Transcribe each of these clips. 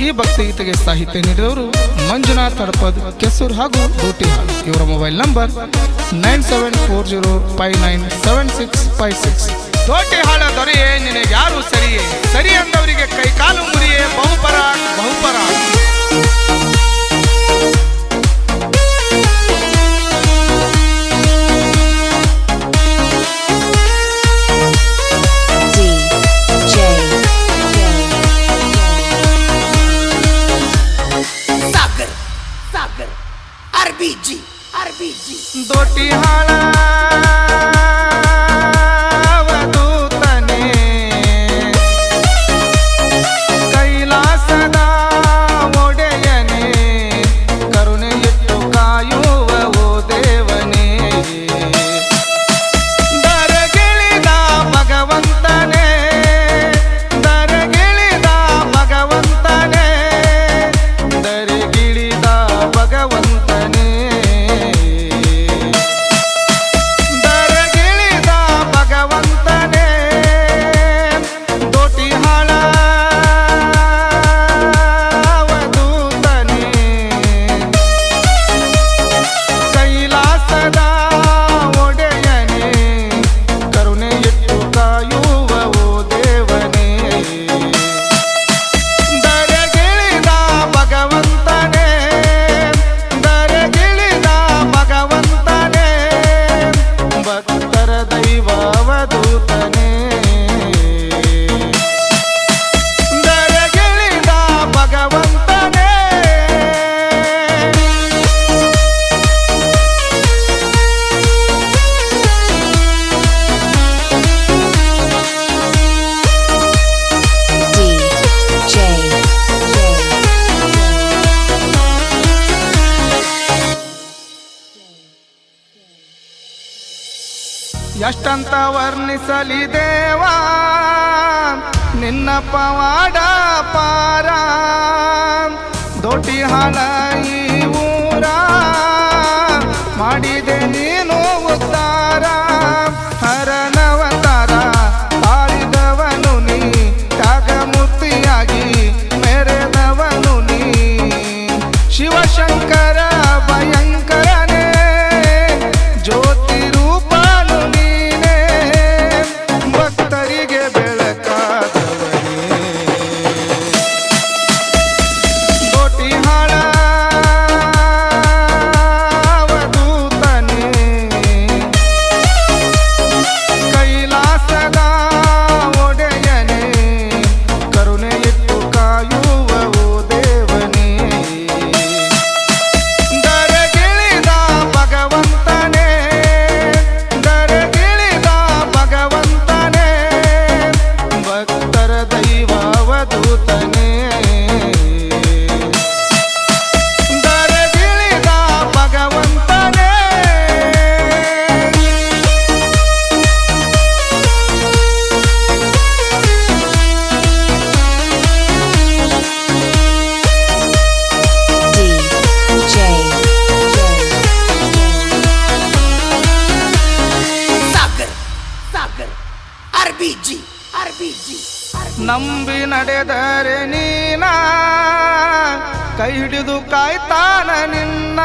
ಈ ಭಕ್ತಿಗೀತೆಗೆ ಸಾಹಿತ್ಯ ನೀಡಿದವರು ಮಂಜುನಾಥ್ ಹಡಪದ್ ಕೆಸೂರ್ ಹಾಗೂ ದೋಟಿಹಾಳ್. ಇವರ ಮೊಬೈಲ್ ನಂಬರ್ 9740597656. ದೋಟಿಹಾಳ ದೊರೆಯೇ ನಿನಗೆ ಯಾರು ಸರಿಯೇ, ಸರಿ ಅಂದವರಿಗೆ ಕೈ ಕಾಲು ಮುರಿಯೇ, ಬಹುಪರ ಬಹುಪರ. ದೋಟಿಹಾಳ ಅವಧೂತನೇ, ಕೈಲಾಸದ ಒಡೆಯನೇ, ಕರುಣೆಯಿಟ್ಟು ಕಾಯುವ ಓ ದೇವನೇ, ದರಗಿಳಿದ ಭಗವಂತನೇ, ದರಗಿಳಿದ ಭಗವಂತನೇ, ದರಗಿಳಿದ ಭಗವಂತನೇ, ಎಷ್ಟಂತ ವರ್ಣಿಸಲಿ ದೇವಾ ನಿನ್ನ ಪವಾಡ ಪಾರ, ದೋಟಿಹಾಳ ಈ ಊರ ಮಾಡಿದೆ ನೀನು ಉದ್ಧಾರ, ಹರನವತಾರ ತಾಳಿದವನು ನೀ, ತ್ಯಾಗಮೂರ್ತಿಯಾಗಿ ಮೆರೆದವನು ನೀ, ಶಿವಶಂಕರ ಭಯಂಕರನೇ, ಜ್ಯೋತಿ ರೂಪನು ನೀನೇ, ಭಕ್ತರಿಗೆ ಬೆಳಕಾದವನೇ, ದೋಟಿಹಾಳ ಅವಧೂತನೇ, ಕೈಲಾಸದ ಒಡೆಯನೇ, ಕರುಣೆಯಿಟ್ಟು ಕಾಯುವ ಓ ದೇವನೇ, ದರಗಿಳಿದ ಭಗವಂತನೇ, ದರಗಿಳಿದ ಭಗವಂತನೇ, ಭಕ್ತರ ದೈವ ಅವಧೂತನೇ, ದರಗಿಳಿದ ಭಗವಂತನೇ. ನಂಬಿ ನಡೆದರೆ ನೀನ, ಕೈ ಹಿಡಿದು ಕಾಯ್ತಾನ ನಿನ್ನ,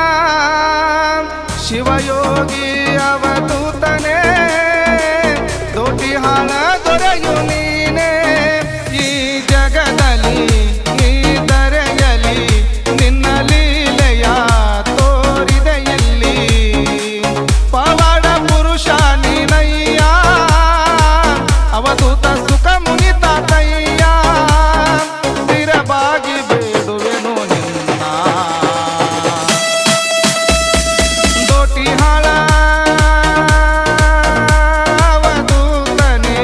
ಶಿವಯೋಗಿ ಅವಧೂತನೇ, ದೋಟಿಹಾಳ ದೊರೆಯು ನೀನೇ, ಈ ಜಗದಲ್ಲಿ ಈ ದರೆಯಲಿ ನಿನ್ನ ಲೀಲೆಯ ತೋರಿದೆಯಲ್ಲಿ, ಪವಾಡ ಪುರುಷ ನೀನಯ್ಯ, ಅವಧೂತ ಸುಖ ಮುನಿತ ತಯ್ಯ, ಸ್ಥಿರವಾಗಿ ಬೇಡುವೆನು ನಿನ್ನ, ದೋಟಿಹಾಳ ಅವಧೂತನೇ.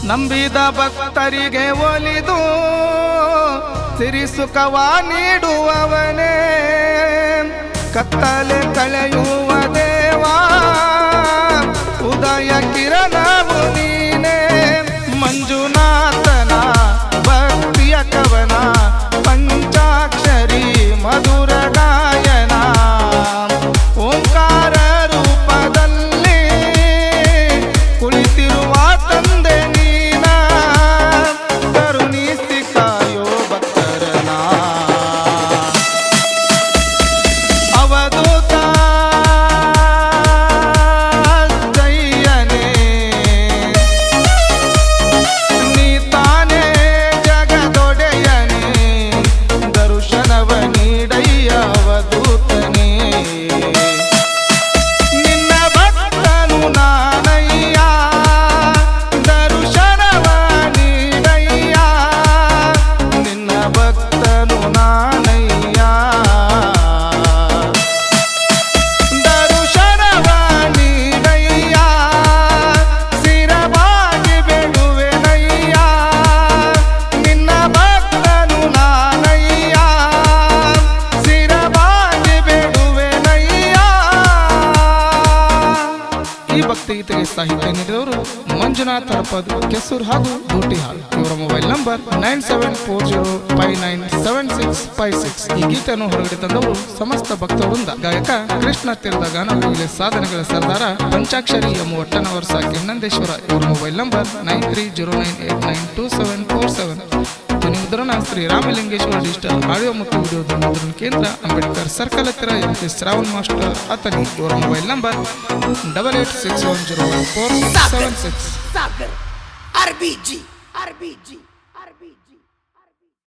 ನಂಬಿದ ಭಕ್ತರಿಗೆ ಒಲಿದು ಸಿರಿ ಸುಖವ ನೀಡುವವನೇ ಕತ್ತಲೆ ಕಳೆಯುವ ದೇವಾ ಉದಯ ಕಿರಣವು ನೀನೇ ಮಂಜುನಾಥನ ಭಕ್ತಿಯ ಕವನ ಪಂಚಾಕ್ಷರಿ ಮಧುರ ಗಾಯನ ಓಂಕಾರ ರೂಪದಲ್ಲಿ ಕುಳಿತಿರುವ ತಂದೆ ನೀನ ಕರುಣಿಸಿ ಕಾಯೋ ಭಕ್ತರನ ಅವಧೂತ ಜಯನೇ ನೀ ತಾನೇ ಜಗದೊಡೆಯನೇ ದರ್ಶನವ ನೀಡಯ್ಯ ಅವಧೂತನೇ ನಿನ್ನ ಭಕ್ತನು ನಾನಯ್ಯ ದರ್ಶನವ ನೀಡಯ್ಯ ನಿನ್ನ ಭಕ್ತನು ನಾನಯ್ಯ ದರ್ಶನವ ನೀಡಯ್ಯ ಸಿರವಾಗಿ ಬೇಡುವೆನಯ್ಯ ನಿನ್ನ ಭಕ್ತನು ನಾನಯ್ಯ ಸಿರವಾಗಿ ಬೇಡುವೆನಯ್ಯ. ಈ ಭಕ್ತಿಗೀತೆಗೆ ಸಾಹಿತ್ಯ ನೀಡಿದವರು ಮಂಜುನಾಥ್ ಹರಪದ್ ಕೆಸೂರ್ ಹಾಗೂ ಬೂಟಿಹಾಲ್. ಇವರ ಮೊಬೈಲ್ ನಂಬರ್ 9740597656. ಈ ಗೀತೆಯನ್ನು ಹೊರಗಡೆ ತಂದವರು ಸಮಸ್ತ ಭಕ್ತವೃಂದ. ಗಾಯಕ ಕೃಷ್ಣ ತೀರ್ಥ ಗಾನಕೋಗಿಲೆ ಸಾಧನೆಗಳ ಸರ್ದಾರ ಪಂಚಾಕ್ಷರಿ ಎಂ ಒಟ್ಟನವರ ಸಾಕಿ ನಂದೇಶ್ವರ. ಇವರ ಮೊಬೈಲ್ ನಂಬರ್ 9309892747. ಧ್ವನಿ ಮುದ್ರಣ ಶ್ರೀ ರಾಮಲಿಂಗೇಶ್ವರ ಡಿಜಿಟಲ್ ಆಡಿಯೋ ಮತ್ತು ವಿಡಿಯೋ ಧ್ವನಿ ಮುದ್ರಣ ಕೇಂದ್ರ, ಅಂಬೇಡ್ಕರ್ ಸರ್ಕಲ್ ಹತ್ತಿರ MP ಶ್ರಾವಣ್ ಮಾಸ್ಟರ್ ಅತನಿ. ಇವರ ಮೊಬೈಲ್ ನಂಬರ್ 8861014676. Sagar RBG.